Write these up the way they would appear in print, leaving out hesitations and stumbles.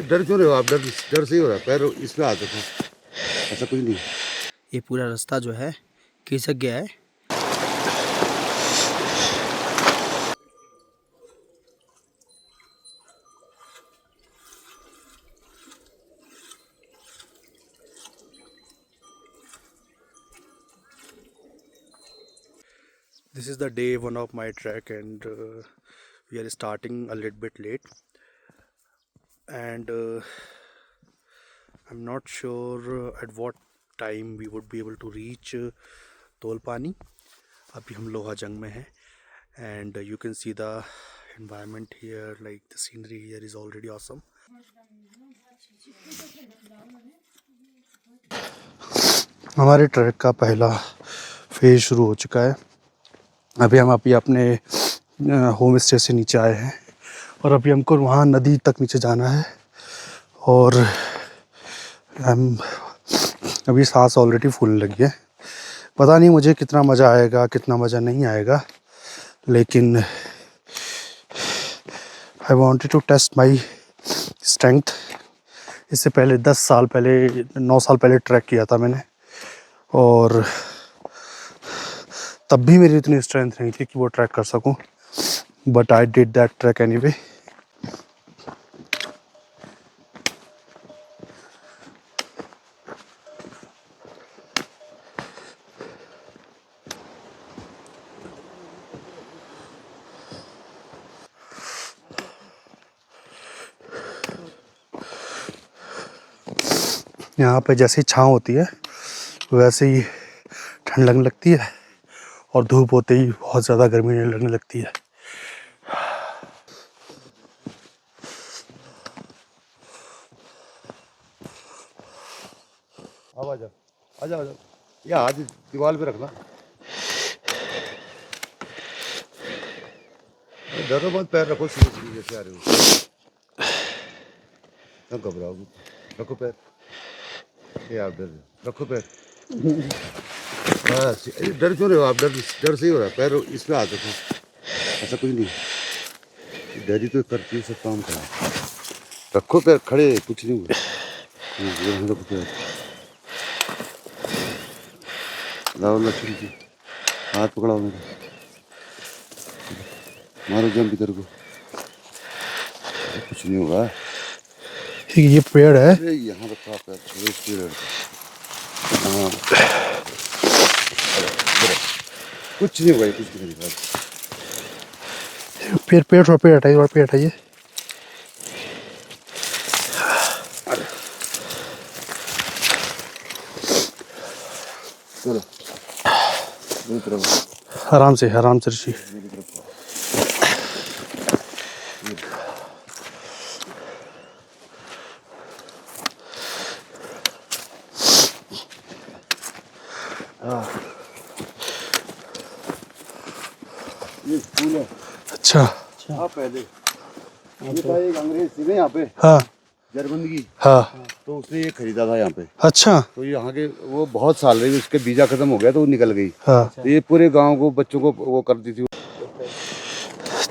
डर क्यों रहे हो आप? डर डर से ही हो रहा है, पैर इसमें आ देखो, ऐसा कुछ नहीं। ये पूरा रास्ता जो है खिसक गया है। This is the day one of my trek and we are starting a little bit late and I'm not sure at what time we would be able to reach Tolpani. अभी हम लोहाजंग में हैं and you can see the environment here, like the scenery here is already awesome. हमारे track का पहला phase शुरू हो चुका है। अभी हम अपने होम स्टे से नीचे आए हैं और अभी हमको वहाँ नदी तक नीचे जाना है और हम अभी सांस ऑलरेडी फूलने लगी है। पता नहीं मुझे कितना मज़ा आएगा कितना मज़ा नहीं आएगा, लेकिन I wanted to test my strength. इससे पहले 9 साल पहले ट्रैक किया था मैंने और तब भी मेरी इतनी स्ट्रेंथ नहीं थी कि वो ट्रैक कर सकूं, but I did that track anyway. यहाँ पे जैसे ही छाँव होती है वैसे ही ठंड लगने लगती है और धूप होते ही बहुत ज़्यादा गर्मी लगने लगती है। अब आ जाओ, आ जाओ, आ जाओ, या हाथ दीवार पे रखना, डरो मत, पैर रखो सीधे जैसे आ रहे हो, ना घबराओ, रखो पैर, ये आप डर रखो पैर, बस। डर क्यों रहे हो आप? डर से ही हो रहा है, पैर इसमें आ देखो, ऐसा कुछ नहीं। डर ही तो करती है सब काम खराब। रखो पैर खड़े, कुछ नहीं हुआ। रखो पैर, लाओ लक्ष्मण जी, हाथ पकड़ाओ मेरा, मारो जंप इधर को, कुछ नहीं होगा। ये पेड़ है, यहाँ रखा पैर, पेड़, हाँ कुछ नहीं होगा, कुछ नहीं होगा। पेड़ हटाइए। चलो मेरी तरफ, आराम से ऋषि। मेरी तरफ। ये स्कूल है। अच्छा हाँ, पहले ये था एक अंग्रेज थी ना यहाँ पे, हाँ जर्मन की, हाँ, तो उसने ये खरीदा था यहाँ पे। अच्छा तो यहाँ के वो बहुत साल रही, उसके वीजा खत्म हो गया तो वो निकल गई। हाँ। तो ये पूरे गांव को, बच्चों को वो करती थी।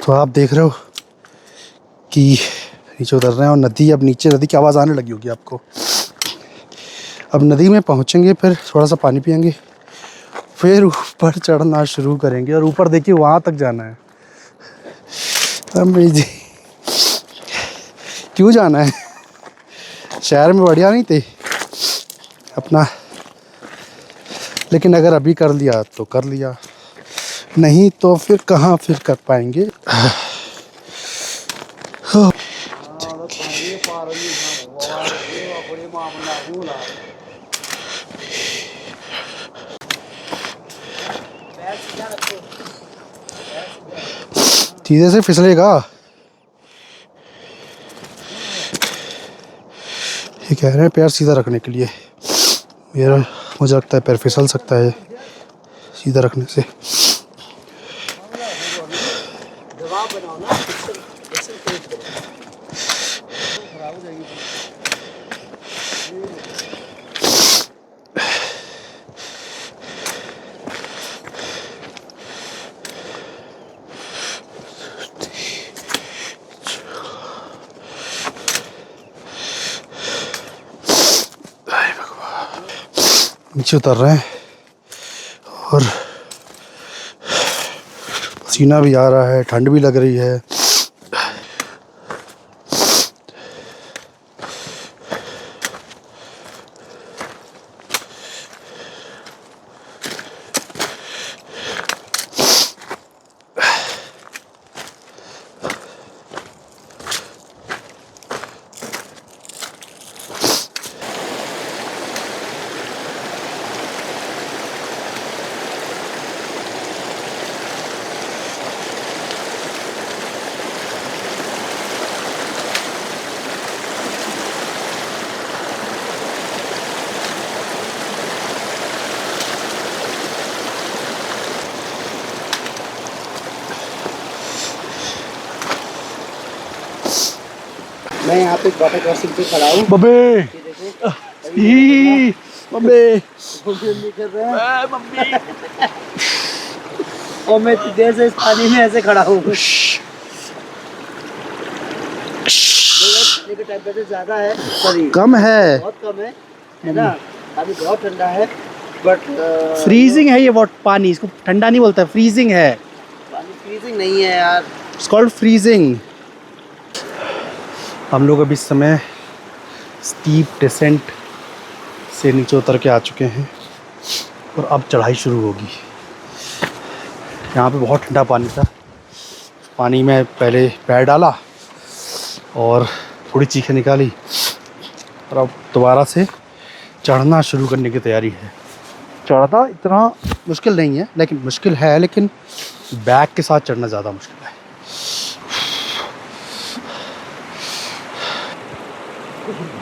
तो आप देख रहे हो कि नीचे उतर रहे हैं और नदी, अब नीचे नदी की आवाज़ आने लगी होगी आपको। अब नदी में पहुँचेंगे, फिर थोड़ा सा पानी पियेंगे, फिर ऊपर चढ़ना शुरू करेंगे और ऊपर देखिए वहाँ तक जाना है। जी क्यों जाना है? शहर में बढ़िया नहीं थे अपना, लेकिन अगर अभी कर लिया तो कर लिया, नहीं तो फिर कहाँ फिर कर पाएंगे। सीधे से फिसलेगा, ये कह रहे हैं पैर सीधा रखने के लिए। मेरा मुझे लगता है पैर फिसल सकता है सीधा रखने से। नीचे उतर रहे हैं और पसीना भी आ रहा है, ठंड भी लग रही है। मैं यहाँ पे वाटर क्रॉसिंग पे खड़ा हूँ। बब्बे ये देखो ई बब्बे नहीं कर रहे हैं मम्मी। और मैं इतनी देर से इस पानी में ऐसे खड़ा हूँ। पानी का टेम्परेचर ज़्यादा है, सॉरी कम है, बहुत कम है ना। पानी बहुत ठंडा है बट फ्रीजिंग है ये पानी, इसको ठंडा नहीं बोलता, फ्रीजिंग है। पानी फ्रीजिंग नहीं है यार। It's called freezing. हम लोग अभी इस समय स्टीप डिसेंट से नीचे उतर के आ चुके हैं और अब चढ़ाई शुरू होगी। यहाँ पे बहुत ठंडा पानी था, पानी में पहले पैर डाला और थोड़ी चीखें निकाली और अब दोबारा से चढ़ना शुरू करने की तैयारी है। चढ़ना इतना मुश्किल नहीं है, लेकिन मुश्किल है, लेकिन बैग के साथ चढ़ना ज़्यादा मुश्किल है।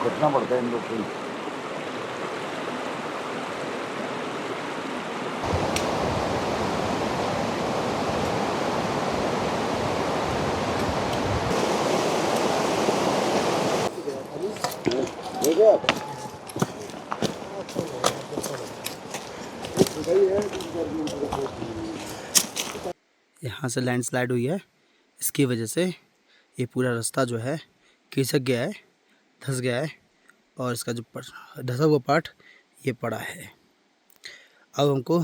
घटना पड़ता है इन लोग को। यहाँ से लैंडस्लाइड हुई है, इसकी वजह से ये पूरा रास्ता जो है खिसक गया है, धंस गया है और इसका जो धंसा हुआ पार्ट ये पड़ा है। अब हमको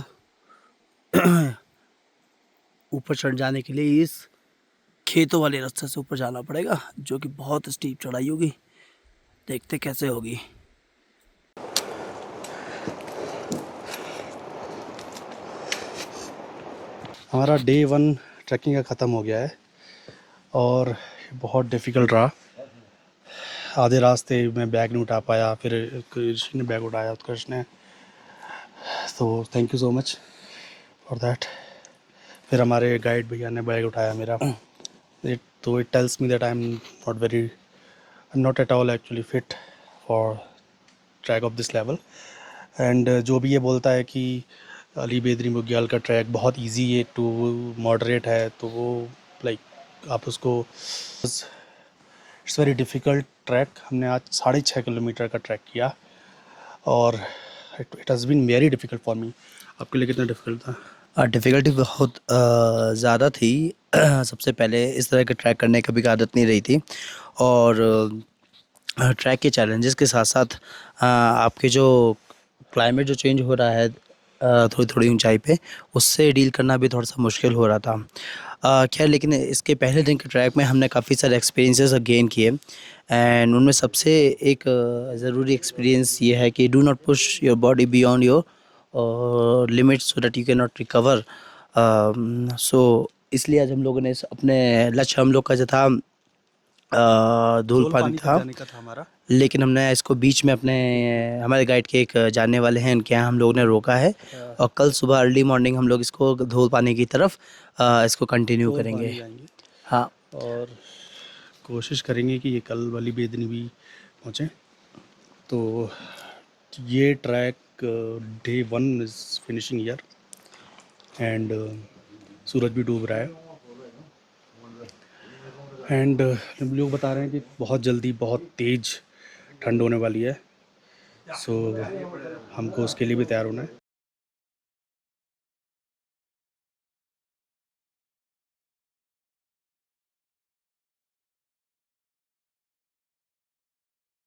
ऊपर चढ़ जाने के लिए इस खेतों वाले रास्ते से ऊपर जाना पड़ेगा, जो कि बहुत स्टीप चढ़ाई होगी। देखते कैसे होगी। हमारा डे 1 ट्रैकिंग का ख़त्म हो गया है और बहुत डिफ़िकल्ट रहा। आधे रास्ते में बैग नहीं उठा पाया, फिर ऋषि ने बैग उठाया, उत्कर्ष ने, तो thank you so much for that. फिर हमारे गाइड भैया ने बैग उठाया मेरा। It tells me that I am not at all actually fit for track of this level. And जो भी ये बोलता है कि अली बेदरी बुग्याल का ट्रैक बहुत इजी है टू मॉडरेट है, तो वो लाइक आप उसको, इट्स वेरी डिफ़िकल्ट ट्रैक। हमने आज 6.5 किलोमीटर का ट्रैक किया और it has been very difficult for me. आपके लिए कितना डिफ़िकल्ट था? डिफ़िकल्टी बहुत ज़्यादा थी। सबसे पहले इस तरह के ट्रैक करने की कभी आदत नहीं रही थी और ट्रैक के चैलेंजेस के साथ साथ आपके जो क्लाइमेट जो चेंज हो रहा है थोड़ी थोड़ी ऊंचाई पे, उससे डील करना भी थोड़ा सा मुश्किल हो रहा था। खैर, लेकिन इसके पहले दिन के ट्रैक में हमने काफ़ी सारे एक्सपीरियंसेस गेन किए एंड उनमें सबसे एक ज़रूरी एक्सपीरियंस ये है कि do not push your body beyond your limit so that you can not recover. So इसलिए आज हम लोगों ने अपने लक्ष्य, हम लोग का जो था धूल पानी था, जाने का था हमारा, लेकिन हमने इसको बीच में अपने हमारे गाइड के एक जानने वाले हैं, उनके यहाँ हम लोगों ने रोका है और कल सुबह अर्ली मॉर्निंग हम लोग इसको धूल पानी की तरफ इसको कंटिन्यू करेंगे। हाँ, और कोशिश करेंगे कि ये कल वाली बेदनी भी पहुँचे। तो ये track day 1 is finishing here and सूरज भी डूब रहा है एंड लोग बता रहे हैं कि बहुत जल्दी बहुत तेज़ ठंड होने वाली है। सो हमको उसके लिए भी तैयार होना है।